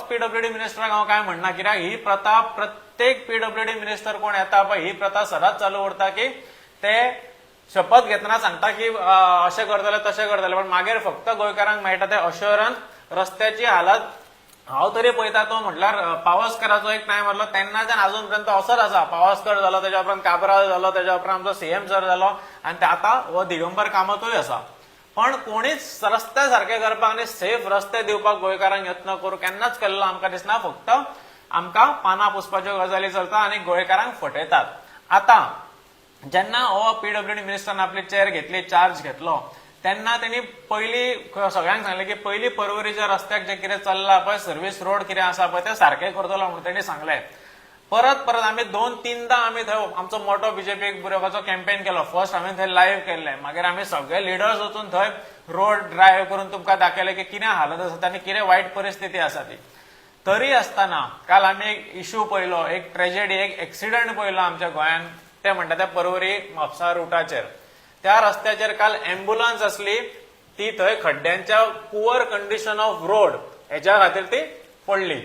PWD मिनिस्टराक हांव काय म्हणना, कित्याक ही प्रथा प्रत्येक पीडब्ल्यूडी मिनिस्टर कोण येता पळय ही प्रथा सदांच चालू उरता की ते शपथ घेतना सांगता की अशें करतले तशें करतले, पण मागीर फक्त गोंयकारांक मेळटा ते अश्योरन्स. रस्त्याची हालत हांव तरी पळयता तो म्हटल्यार पावसकराचो एक टायम आसलो तेन्नाच्यान अजून पर्यंत असोच आसा. पावसकर जालो, तेच्या उपरांत काबराल जालो, तेच्या उपरांत आमचो सीएम सर जालो, आनी आतां हो दिगंबर कामतूय आसा. पण कोणीच रस्ते सारखे करपाक आनी सेफ रस्ते दिवपाक गोंयकारांक यत्न करूं केन्नाच केल्लो आमकां दिसना. फक्त आमकां पानां पुसपाच्यो गजाली चलता आनी गोंयकारांक फटयतात. आतां जेन्ना हो पीडब्ल्यूडी मिनिस्टरान आपली चेर घेतली, चार्ज घेतलो, तेन्ना त्यांनी पयलीं सगळ्यांक सांगलें की पयलीं पर्वरीच्या रस्त्याक जे कितें चल्लां पळय सर्व्हिस रोड कितें आसा पळय ते सारखे करतलो म्हणून तेणी सांगलें. परत आमी 2-3दां आमी थंय आमचो मोठो बीजेपीक बुरोवपाचो कॅम्पेन केलो. फर्स्ट हांवें थंय लायव्ह केल्लें, मागीर आमी सगळे लिडर्स वचून थंय रोड ड्रायव्ह करून तुमकां दाखयलें की कितें हालत आसा आनी कितें वायट परिस्थिती आसा ती. तरी आसतना काल आमी एक इश्यू पळयलो, एक ट्रेजेडी, एक एक्सिडंट पळयलो आमच्या गोंयांत. ते म्हणटा ते पर्वरी म्हापसा रुटाचेर. त्या रस्त्याचेर काल अँब्युलन्स असली, ती थंय खड्ड्यांच्या पुअर कंडिशन ऑफ रोड हेच्या खातीर ती पडली.